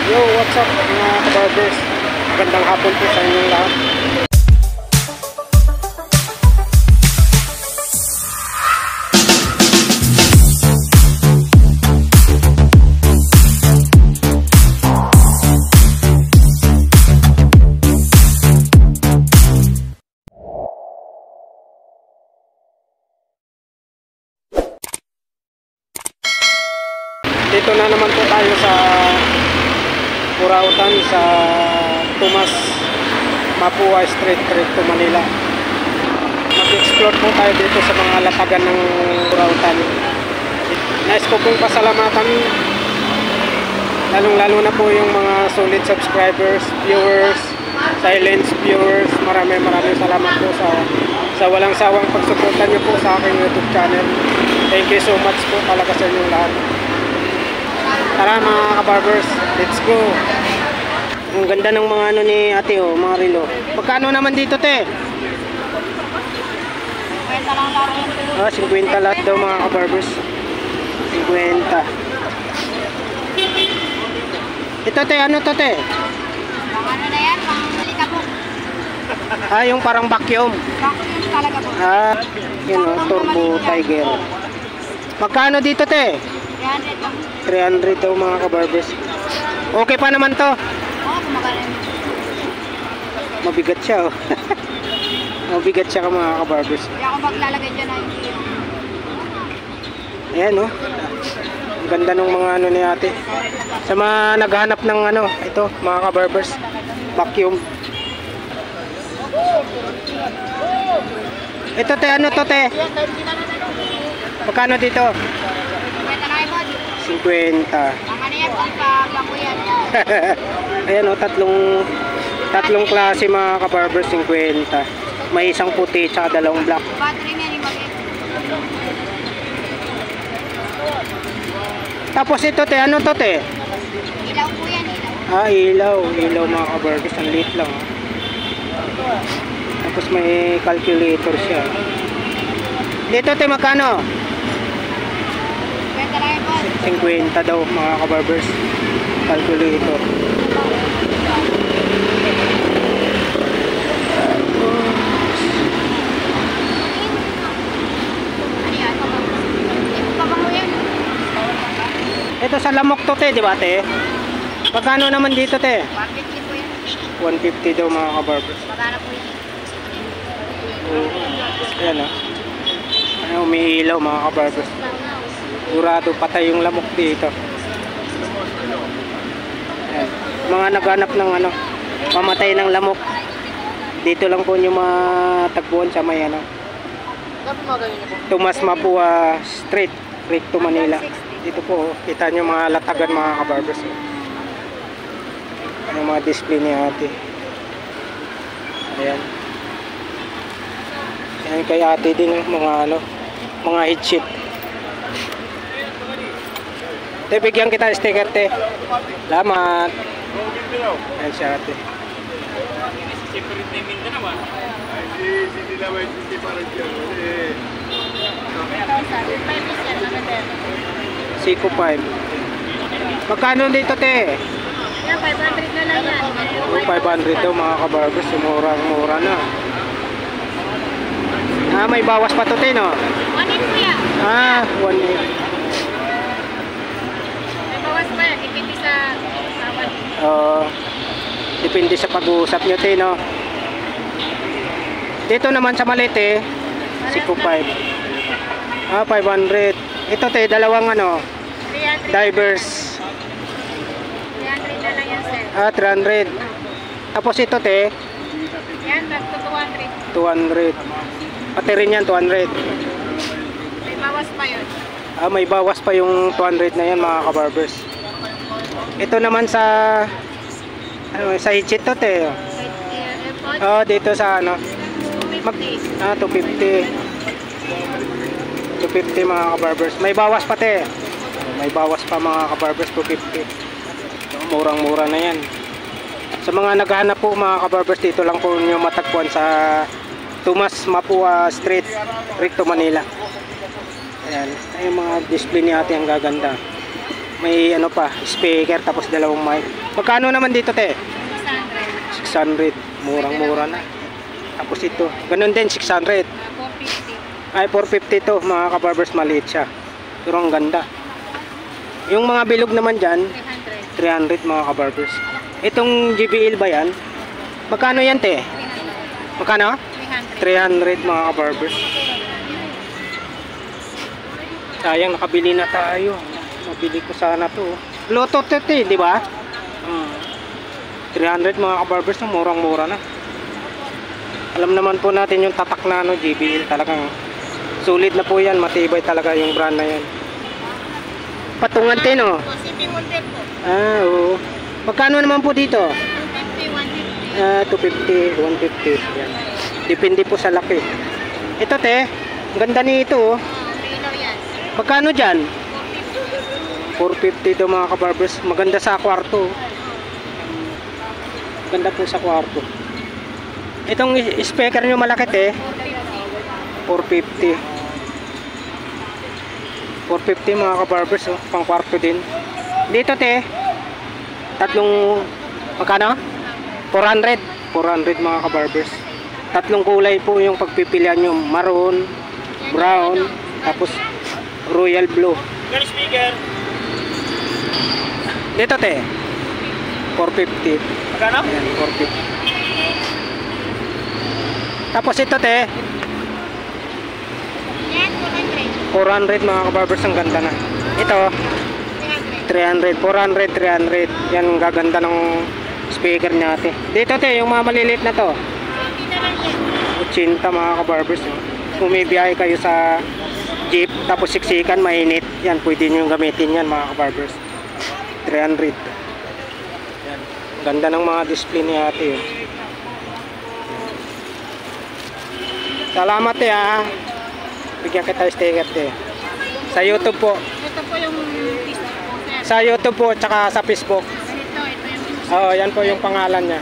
Yo, what's up mga kabarbers? Magandang hapon po sa inyong lahat. Dito na naman po tayo sa Burautan sa Tomas Mapua Street, Recto, Manila. Mag-explore po tayo dito sa mga latagan ng Burautan. Nais ko pong pasalamatan lalong-lalo na po yung mga solid subscribers, viewers, silent viewers. Maraming salamat po sa walang sawang pagsuporta niyo po sa aking YouTube channel. Thank you so much po talaga sa inyong lahat. Tara mga kabarbers, let's go. Ang ganda ng mga ano ni ate, oh, mga relo. Magkano naman dito, te? 50 lang lahat. Ah, 50 lahat daw mga kabarbers. 50. Ito, te, ano to, te? Pang ano na yan, pang likabok. Ah, yung parang vacuum. Vacuum talaga po. Ah, yun o, Turbo Tiger. Magkano dito, te? 300 lang. 300 daw mga kabarbers. Okay pa naman to. Oo, kumagaling. Mabigat siya, oh. Mabigat siya ka mga kabarbers. Kaya ako maglalagay dyan ay hindi. Ayan, oh. Ang ganda ng mga ano ni ate. Sa mga naghahanap ng ano, ito mga kabarbers, vacuum. Ito, te, ano to, te? Magkano dito? 50. Ang ano yan, pang yan. Ayan, oh, tatlong klase mga kabarbers, 50. May isang puti at dalawang black. Battery niya yung bagay. Tapos ito, te, ano to, te? Ilaw po yan, ilaw. Ah, ilaw mga kabarbers, ang liit lang, oh. Tapos may calculator siya. Dito, te, magkano? 50 lang yan po. 50 daw mga kabarbers, calculator. Ano yan? Hindi po pabango yan. Ito sa lamok to, te, di ba, te? Magkano naman dito, te? 150 po yan. 150 daw mga kabarbers. Magkano po yan? Ayan, oh. Ano, umiilaw mga kabarbers. Sigurado patay yung lamok dito. Ayan. Mga naghanap ng ano, mamatay ng lamok, dito lang po nyo matagpuan sa may ano, Tomas Mapua Street, Recto, Manila. Dito po, kita nyo mga latagan mga kabarbers. Yung mga display ni ate. Ayan. Ayan kay ate din mga ano, mga headset. Te, bigyan kita sticker, te. Salamat. Ayan siya, ate. Siko 5. Magkano dito, te? Yan, 500 na lang yan. 500 daw mga kabarbers. Mura na. Ah, may bawas pa to, te, no? 1.8 po yan. Ah, 1.8. Pa, depende sa tawad. Depende sa pag-uusap nyo, te, no? Dito naman sa Malete, Siko 5. Ah, 500. Ito, te, dalawang ano, 300 divers. 300 na lang yan, sir. Ah, 300. Tapos ito, te, Yan, back to 200. 200. Pati rin yan, 200. May bawas pa yun. Ah, may bawas pa yung 200 na yan mga kabarbers. Ito naman sa ano, sa headset to, te. AirPods, Oh, dito sa ano, 250. 250. 250 mga kabarbers. May bawas pa, te. May bawas pa mga kabarbers, 250. Murang-mura na yan. Sa mga naghahanap po mga kabarbers, dito lang po nyo matagpuan sa Tomas Mapua Street, Recto, Manila. Ayan, ay mga display ni ate ang gaganda. May ano pa, speaker tapos dalawang mic. Magkano naman dito, te? 600. 600. Murang-mura na. Tapos ito, ganun din 600. 450. Ay 450 to, mga kabarbers, maliit siya. Pero ang ganda. Yung mga bilog naman dyan, 300. 300 mga kabarbers. Itong JBL ba yan? Magkano yan, te? 300. Magkano? 300 mga kabarbers. Sayang, nakabili na tayo. Mabili ko sana to. Bluetooth to, te, di ba? 300 mga kabarbers, murang-mura na. Alam naman po natin yung tatak na ano, JBL, talagang sulit na po yan, matibay talaga yung brand na yan. Patungan din, no? City model po. Ah, oo. Magkano naman po dito? 250, 150. 250, 150. Yan. Depende po sa laki. Ito, te, ang ganda nito, oh. May ilaw yan. Magkano dyan? 450. 450 daw mga kabarbers. Maganda sa kwarto. Ganda po sa kwarto. Itong speaker nyo malaki, te. 450. 450 mga kabarbers, oh. Pang kwarto din. Dito, te. Magkano? 400. 400 mga kabarbers. Tatlong kulay po yung pagpipilian nyo. Maroon, brown, tapos royal blue. Your speaker. Dito, te. 450. Magkano? Ayan, 450. Tapos ito, te. Yan, 400 400. mga kabarbers, ang ganda na. Ito, 300. 300. 400, 300. Yan, ang gaganda ng speaker niya, te. Dito, te, yung mga maliliit na to. 50 na lang yan. 80 mga kabarbers. Kung may biyahe kayo sa jeep, tapos siksikan, mainit. Yan, pwede nyo gamitin yan mga kabarbers. 300. Yan. Ganda ng mga display ni ate. Oh. Salamat, te, ha. Bigyan kita sticker, te. Sa YouTube po. Ito po yung Facebook po, sir. Sa YouTube po, tsaka sa Facebook. Ito yung Facebook. Oo, yan po yung pangalan niya.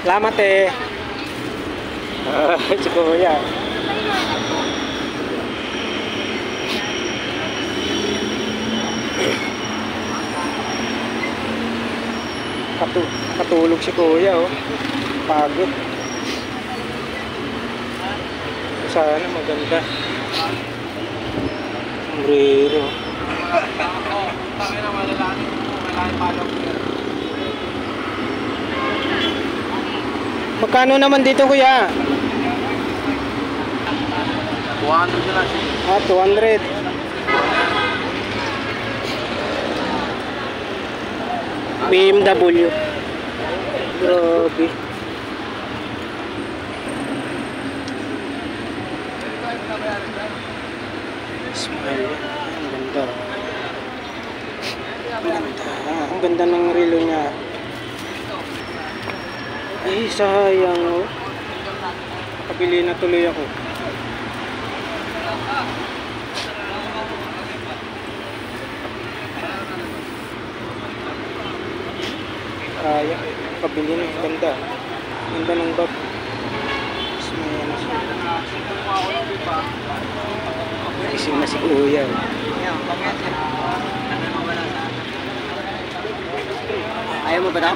Salamat, te. Si Kuya. Katulog si Kuya, oh. Pagod. Sana maganda. Sombrero. Magkano naman dito, Kuya? 200 na lang siya. Ah, 200. BMW. Grabe. Smile. Ang ganda. Ang ganda. Ang ganda ng relo niya. Eh, sayang, oh. Nakabili na tuloy ako. Sayang. Nakabili na. Ang ganda. Ang ganda ng bag. Mas may ano siya. Gising na si Kuya. Ayaw mo ba daw?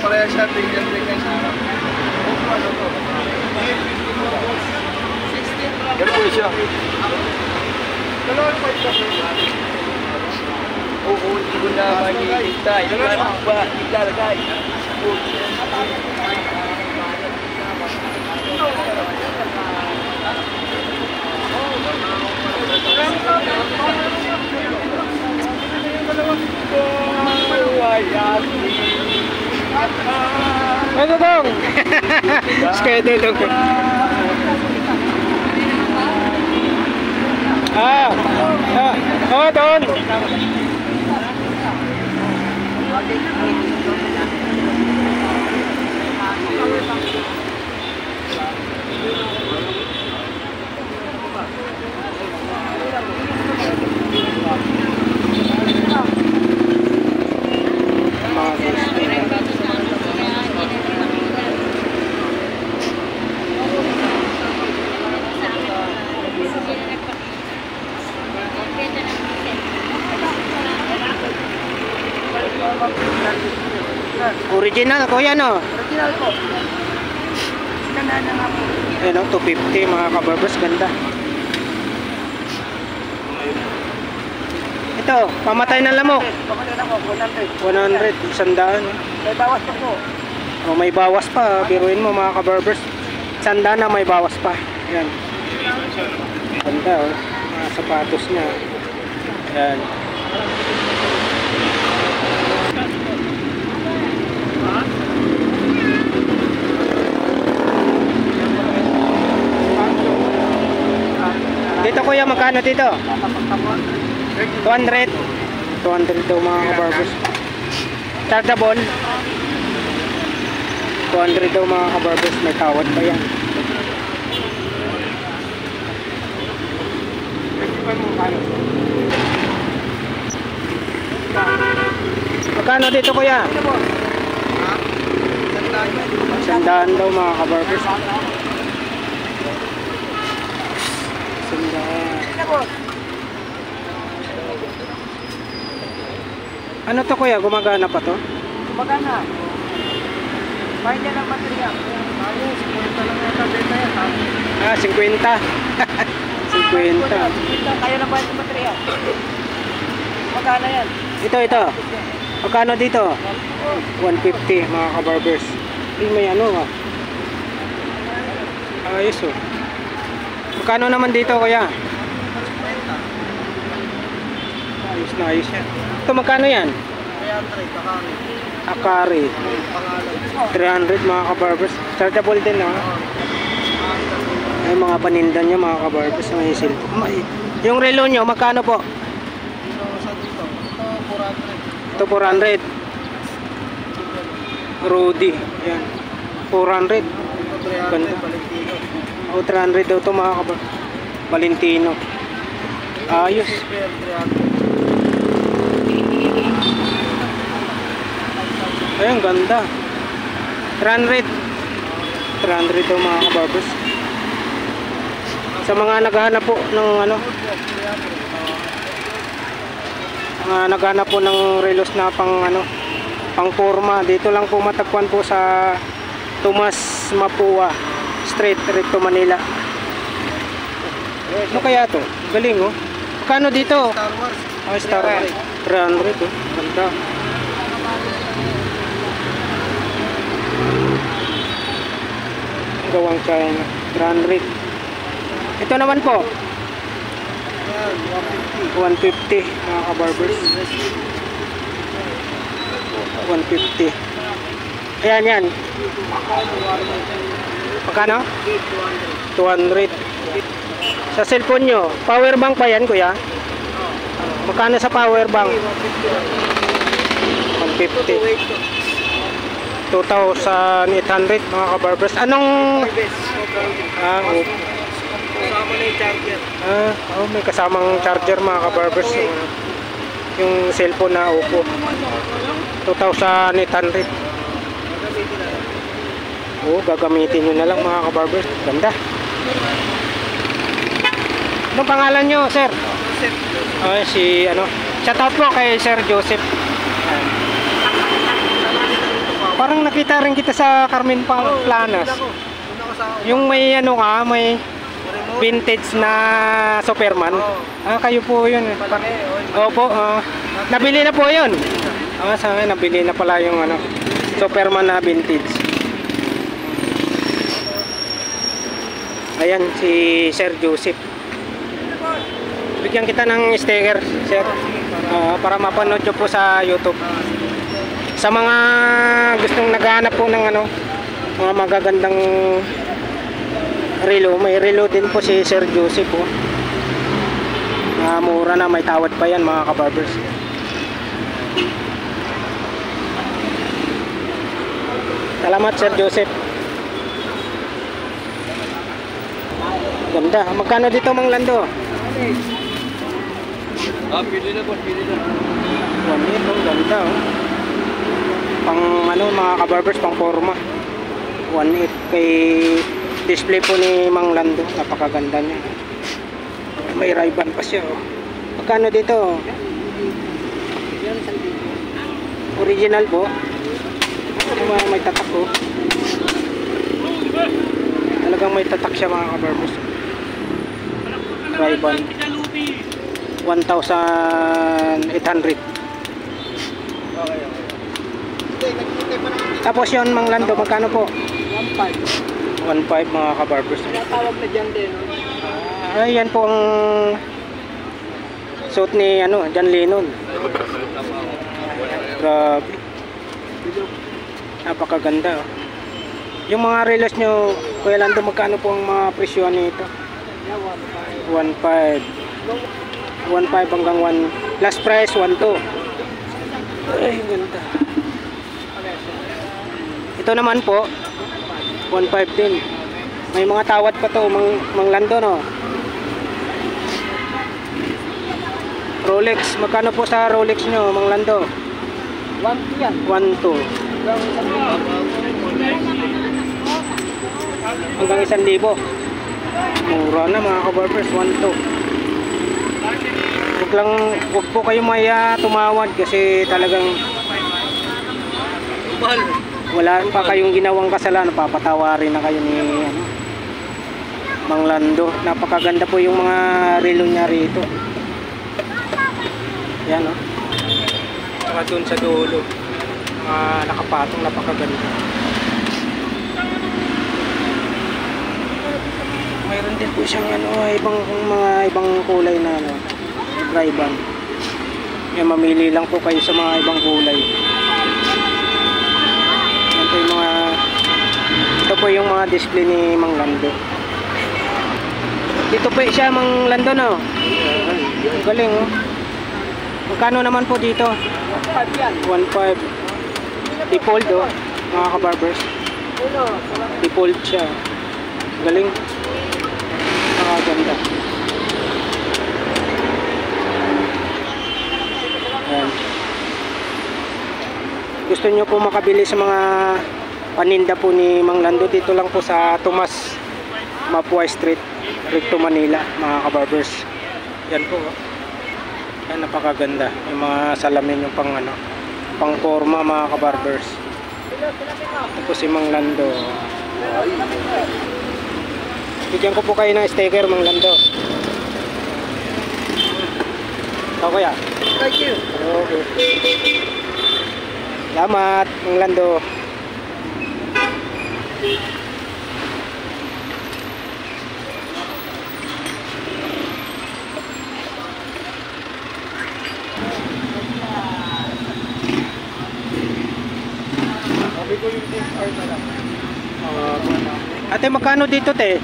Parehas siya, tingnan siya. Ganun po siya. Oo, hindi ko na makikita. Hindi ko na ba ilalagay. Ano dong? Schedule dong. Oh, doon. Original, kuya, no? Original po. Ganda na nga po. Ayan, 250 mga kabarbers, ganda. Ito, pamatay ng lamok. Pamatay na po, 100. 100, 100. May bawas pa po. Oh, may bawas pa, biruin mo mga kabarbers. 100 na may bawas pa. Ayan. Ganda, oh. Mga sapatos niya. Ayan. Dito kuya, magkano dito? 200. 200 daw mga kabarbers. Chargeable. 200 daw mga kabarbers. May tawad pa yan. Magkano dito kuya? 100 daw mga kabarbers. 100. Ano to kuya? Gumagana pa to? Magana. Bayad niya ng baterya. Ayos, 50 lang yata benta yan. Ah, 50. 50. Kaya na bayad ng baterya. Magana yan. Ito. Magkano dito? 150 mga kabarbers. May ano ah. Ayos oh. Magkano naman dito kuya? Ayos na ayos yan. Ito magkano yan? 300, Akari. 300 mga kabarbers. Chargeable din no? Ay mga paninda nyo mga kabarbers. May cellphone. Yung relo nyo magkano po? Ito 400. Rudy. Yan. 400. Ganda. O 300 daw ito mga kabarbers. Valentino. Ayos. Ayun, ganda. 300 daw mga kabarbers. Sa mga naghahanap po ng ano, mga naghahanap po ng relos na pang ano, pang forma, dito lang po matagpuan po sa Tomas Mapua Street, Recto Manila. Ano kaya to? Galing oh. Kano dito? Star Wars. Oh, Star Wars. 300 oh. Ganda. Gawang China. 300. Ito naman po. 150 mga kabarbers. 150. Ayan yan. Magkano? 200. Sa cellphone nyo, power bank pa yan kuya? Magkano sa power bank? 150. 2,800 mga kabarbers. Anong oh. Kasama na yung charger. Oh, may kasamang charger mga kabarbers. Yung cellphone na Oppo. 2,800. Oh, gagamitin nyo na lang mga kabarbers. Ganda. Anong pangalan nyo, sir? Si ano. Shoutout po kay Sir Joseph. Parang nakita rin kita sa Carmen Planas. Yung may ano ka, may vintage na Superman. Kayo po yun. Opo. Nabili na po yun. Sa akin, nabili na pala yung ano, Superman na vintage. Ayan, si Sir Joseph. Bigyan kita ng sticker, sir. Para mapanood nyo po sa YouTube. Sa mga gustong naghahanap po ng ano, mga magagandang relo, may relo din po si Sir Joseph po. Mura na, may tawad pa yan mga kabarbers. Salamat Sir Joseph. Ganda. Magkano dito Mang Lando? Pili na po, pili na. 1.8 oh, ganda oh. Pang ano mga kabarbers, pang forma. 1.8 kay display po ni Mang Lando, napakaganda niya. May Ray-Ban pa siya oh. Magkano dito? Original po. May tatak oh. Talagang may tatak siya mga kabarbers. Ray-Ban 1,800. Tapos yun Mang Lando, magkano po? 1.5. 1,500 mga kabarbers. Tawag na dyan din. Yan po ang suot ni John Lennon. Grabe. Napakaganda oh. Yung mga relos nyo, Kuya Lando, magkano po ang mga presyo nito? 1.5. 1.5 hanggang 1. Last price 1.2. Ay, ganda. Ito naman po 1.5 din. May mga tawad pa to, Mang Lando, no? Rolex, magkano po sa Rolex nyo, Mang Lando? 1 yan. 1.2 hanggang 1,000. Mura na mga kabarbers, 1.2. Huwag po kayo maya tumawad kasi talagang wala pa kayong ginawang kasalanan, papatawarin na kayo ni Mang Lando. Napakaganda po yung mga relo niya rito. Yan oh. Saka dun sa dulo mga nakapatong, napakaganda. Mayroon din po siyang ibang kulay na Ray-Ban. Yan, mamili lang po kayo sa mga ibang kulay. Yan po yung ito po yung mga display ni Mang Lando. Dito po siya Mang Lando, no? Galing oh. Magkano naman po dito? 1.5 yan. 1.5. Default oh, mga kabarbers. Default siya. Galing. Nakaganda. Ayan. Gusto nyo po makabili sa mga paninda po ni Mang Lando, dito lang po sa Tomas Mapua Street, Recto, Manila mga kabarbers. Yan po oh. Yan, napakaganda. Yung mga salamin yung pang forma mga kabarbers. Ito po si Mang Lando. Bigyan ko po kayo ng sticker Mang Lando. Ito kuya. Thank you. Okay. Salamat Mang Lando. Ate, magkano dito te?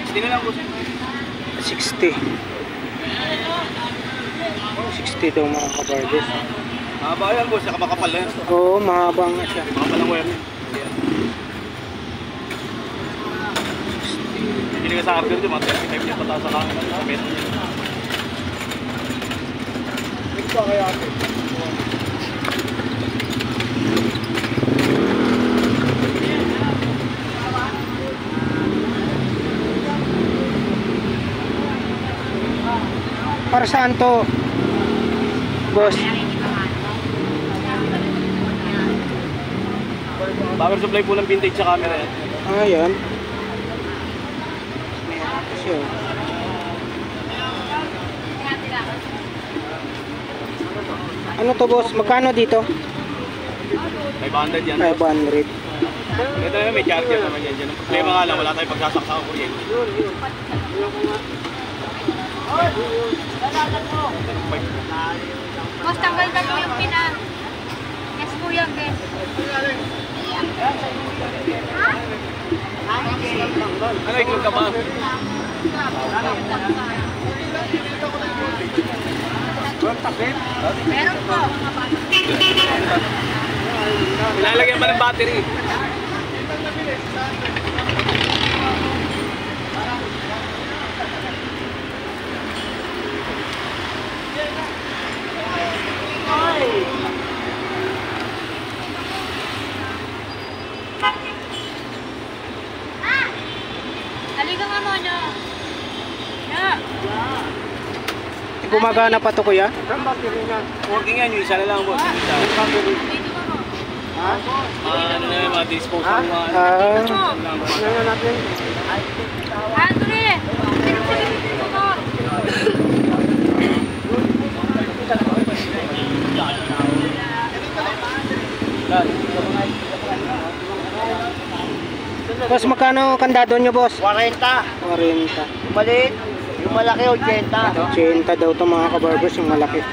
Hindi na lang po. 60. 60 daw mga kabarbers. Mahaba yan po, saka makapal na yan. Oo, mahaba nga siya. Makapal ang wire. Hindi ka sa hardware dyan, mga 35 niya pataas sa kanan ng metal niya. Ito kaya ate. Para saan to, boss? Power supply po ng vintage sa camera yan. Ayan. Siya. Ano to boss? Magkano dito? 500 yan. 500. Ito na may charger naman yan dyan. Ang problema nga lang, wala tayong pagsasaksa ng kuryente. Boss, tanggal na po yung pina. Yes po yan, guys. Ano, iklog ka ba? Meron po. Ilalagyan ba ng battery? Halika nga mo, no? Yeah. gumagana pa to kuya? Ang battery niyan. Working yan, yung isa na lang boss. Ang battery. Ha? Ano na yung mga dispose ng mga Ngayon natin. Andre! Boss, magkano kandado nyo, boss? 40. 40. Maliit. Yung malaki, 80. 80 daw to mga kabarbers, yung malaki.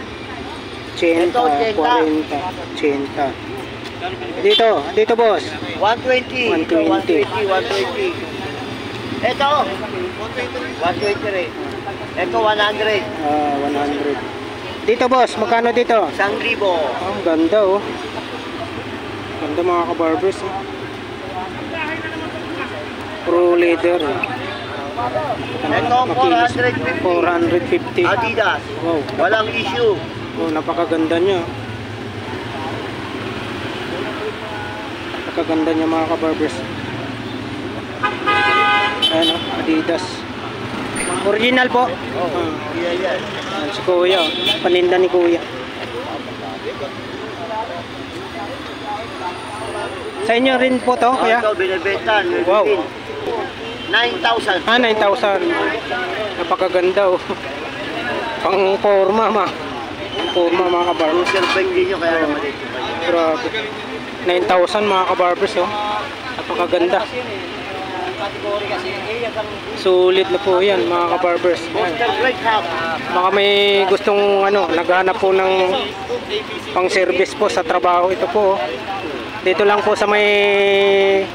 80, Ito, 80. 40, 80. Dito boss. 120. 120. 120. Ito. 120 rin. Ito, 100. 100. Dito boss, magkano dito? 1,000. Ang ganda oh. Ganda mga kabarbers. Oh. Pro leather. Ito, 450. 450. Adidas. Wow. Walang issue. Oh, napakaganda niya. Napakaganda niya mga kabarbers. Ayan oh, Adidas. Original po. Yan. Si Kuya, oh. Paninda ni Kuya. Sa inyo rin po to, Kuya? Ito, binibenta. Wow. 9,000. 9,000. Napakaganda oh. Pang forma mga kabarbers. Surfing din nyo, kaya naman ito. Grabe. 9,000 mga kabarbers oh. Napakaganda. Sulit na po yan mga kabarbers. Monster Break Half. Baka may gustong naghanap po ng pang service po sa trabaho. Ito po oh. Dito lang po sa may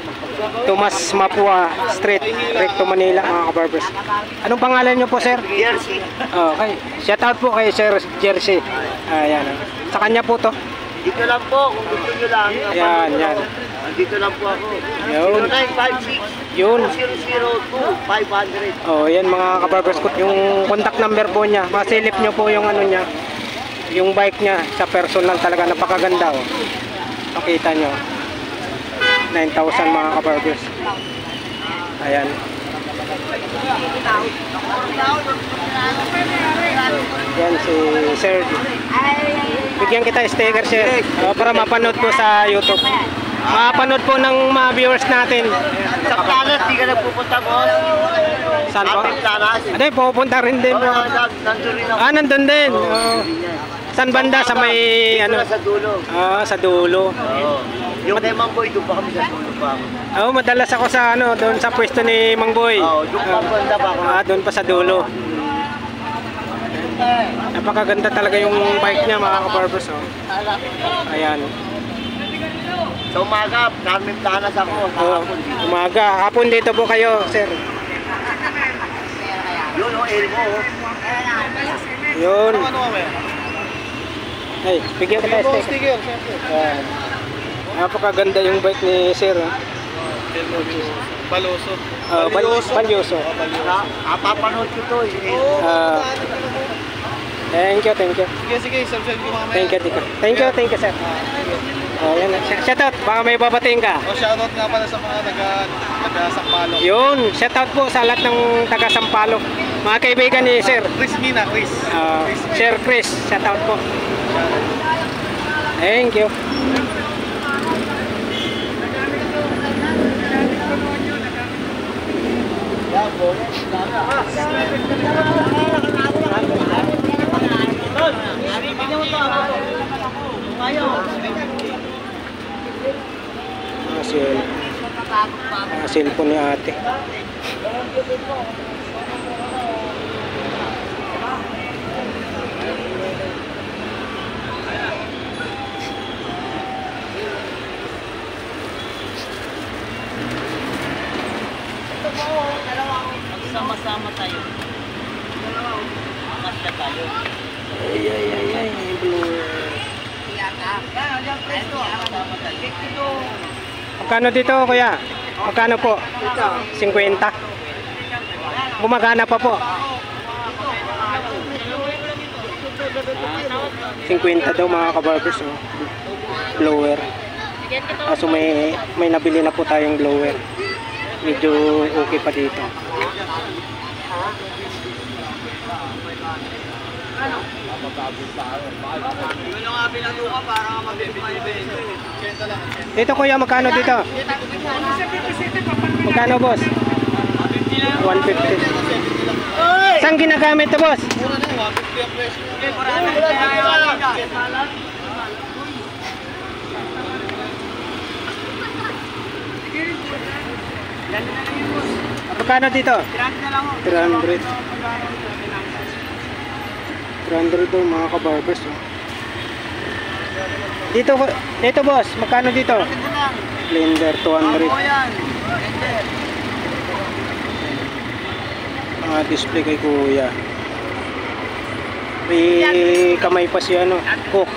Tomas Mapua Street, Recto Manila mga kabarbers. Anong pangalan nyo po sir? Jersey. Okay. Shout out po kay Sir Jersey. Ayan. Sa kanya po to. Dito lang po, kung gusto nyo lang. Yan. Dito lang po ako. Yun. 0956 Yun. 002 500. Oh, yan mga kabarbers ko. Yung contact number po niya. Masilip nyo po yung niya. Yung bike niya sa personal talaga. Napakaganda oh. Makita nyo. 9,000 mga kabarbers. Ayan. Yan si Sir. Bigyan kita sticker sir. Para mapanood po sa YouTube. Mapanood po ng mga viewers natin. Sa Planas, di ka nagpupunta, boss? Saan po? Ating Planas? Ano, pupunta rin din po. Nandun rin ako. Nandun din. Saan banda? Sa may Dito na sa dulo. sa dulo. Oo. Yung kay Mang Boy, doon pa kami sa dulo pa ako. Madalas ako sa doon sa pwesto ni Mang Boy. Oo, doon pa banda pa ako. Doon pa sa dulo. Napakaganda talaga yung bike niya mga kabarbers oh. Ayan. Sa umaga, Carmen Planas ako. Sa hapon. Umaga, hapon dito po kayo, sir. Yun, Elmo. Yun. Ay, bigyan kita sticker. Ayan. Napakaganda yung bike ni sir. Baloso. Balyoso. Papanood ko to. Thank you. Sige, subscribe ko mamaya. Thank you, sir. Ayan. Shout out, baka may babatiin ka. Shoutout nga pala sa mga taga-Sampalo. Yun, shout out po sa lahat ng taga Sampaloc. Mga kaibigan ni sir. Chris Mina, Chris. Sir Chris, shout out po. Thank you. Cellphone ni ate. Sama-sama tayo. Masya tayo. Ay, blue. Magkano dito kuya? Magkano po? 50. Gumagana pa po. 50 daw mga kabarbers oh. Blower. So may nabili na po tayong blower. Medyo okay pa dito. Dito kuya, magkano dito? Magkano boss? 150. Saan ginagamit to boss? Mura na yun, 150 ang presyo. Magkano dito? 300. 300 daw mga kabarbers. Oh. Dito boss, magkano dito? Blender 200. Mga display kay kuya. May kamay pa siya ano, hook.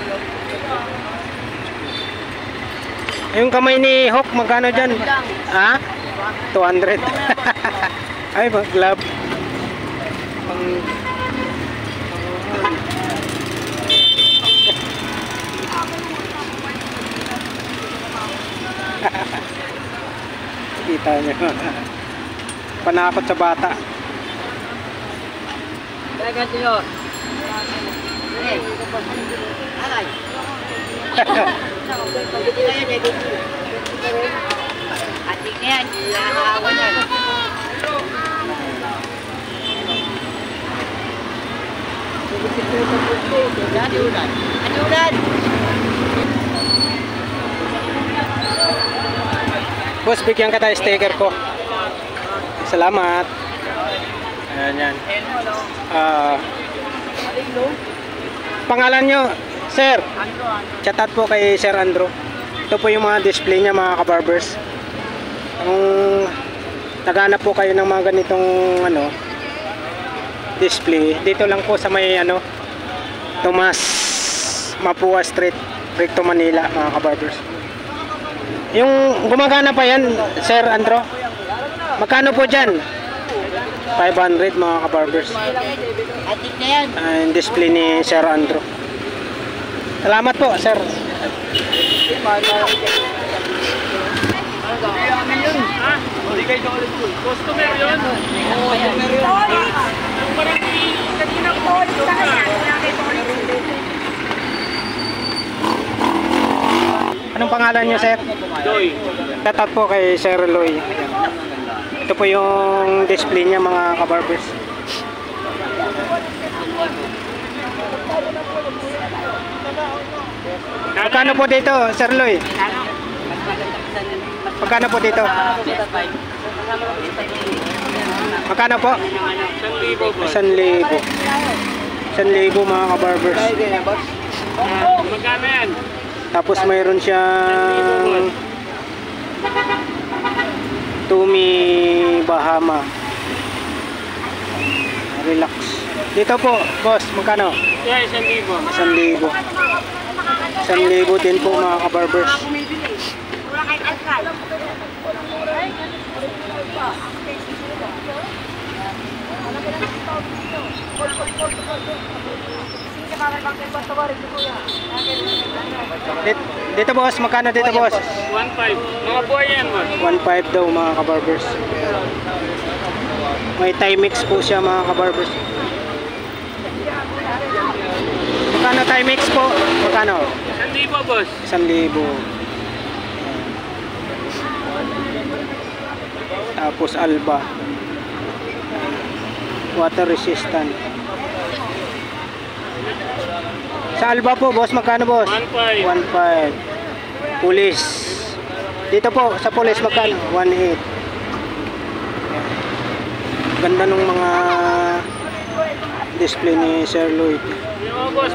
Yung kamay ni Hook, magkano dyan? Ha? 200. Ay, glove. Kita nyo. Panakot sa bata. Ating yan, nakakawa yan. Anulan! Boss, bigyan ka tayo sticker ko. Salamat. Ayan yan. Pangalan nyo, sir? Chat out po kay Sir Andrew. Ito po yung mga display niya mga kabarbers. Kung naghanap po kayo ng mga ganitong ano, display, dito lang po sa may ano, Tomas Mapua Street, Recto Manila mga kabarbers. Yung gumagana pa yan, Sir Andrew? Magkano po dyan? 500 mga kabarbers. Ating na yan. Yung display ni Sir Andrew. Salamat po, Sir. Customer yun. Anong pangalan niyo, Sir? Joy. Tatat po kay Sir Loy. Ito po yung display niya mga kabarbers. Magkano po dito, Sir Loy? Magkano po dito? Magkano po? 1,000. 1,000 mga kabarbers. Magkano yan? Tapos mayroon siyang Tumi Bahama. Relax. Dito po, boss, magkano? Yeah, 1,000. 1,000. 1,000 din po mga kabarbers. Wala kahit alkal. Dito boss, magkano dito boss? 1,500. Mga buhay yan, man. 1,500 daw mga kabarbers. May Timex po siya mga kabarbers. Magkano Timex po? Magkano? 1,000, boss. 1,000. Tapos Alba. Water resistant. Sa Alba po, boss, magkano boss? 1,500. 1,500. Pulis. Dito po, sa pulis magkano? 1,800. Ganda nung mga display ni Sir Lloyd. Yung boss,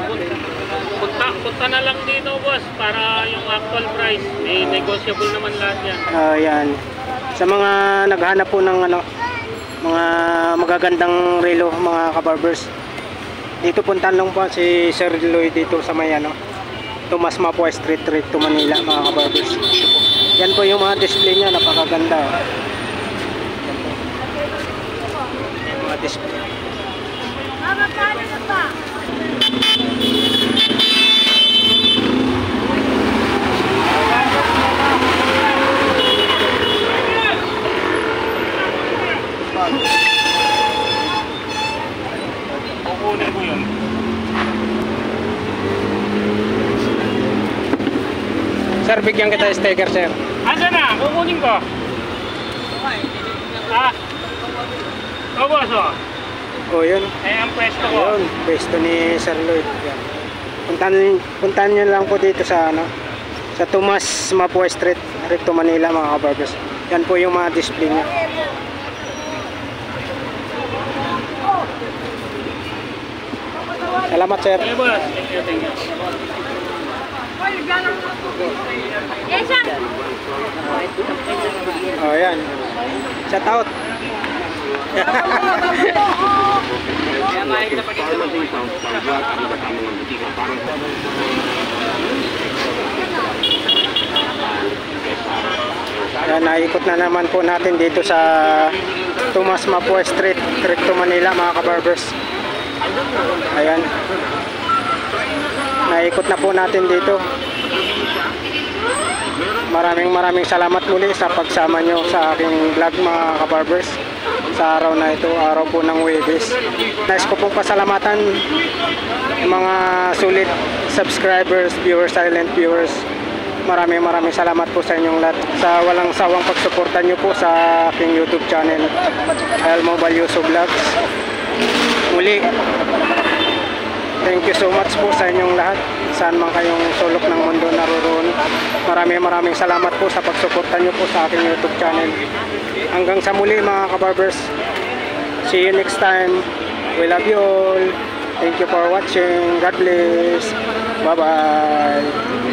punta na lang dito, boss, para yung actual price. May negotiable naman lahat yan. Ayan. Sa mga naghahanap po ng ano, mga magagandang relo, mga kabarbers, dito puntahan lang po si Sir Lloyd dito sa may ano, Tomas Mapua Street, Recto Manila mga kabarbers. Yan po yung mga display niya, napakaganda. Yan mga display. Mama, paano na ba? Kukunin mo yun. Sir, bigyan kita sticker, sir. Asa na? Kukunin ko. Ah. O boss, o. O, yun. Eh, ang pwesto ko. Yun, pwesto ni Sir Lloyd. Yan. Puntahan nyo lang po dito sa sa Tomas Mapua Street, Recto Manila, mga kabarbers. Yan po yung mga display niya. Salamat, sir. Eh, boss. Thank you. Yes, sir. O, yan. Shout out. Ayan, naikot na naman po natin dito sa Tomas Mapua Street, Recto Manila, mga kabarbers. Ayan, naikot na po natin dito. Maraming salamat muli sa pagsama nyo sa aking vlog, mga kabarbers, sa araw na ito, araw po ng Huwebes. Nais ko pong pasalamatan yung mga sulit subscribers, viewers, silent viewers. Maraming salamat po sa inyong lahat sa walang sawang pagsuporta nyo po sa aking YouTube channel, El Mobile Yuso Vlogs. Muli, thank you so much po sa inyong lahat, saan man kayong sulok ng mundo naroon. Maraming salamat po sa pagsuporta nyo po sa aking YouTube channel. Hanggang sa muli, mga kabarbers. See you next time. We love you all. Thank you for watching. God bless. Bye bye.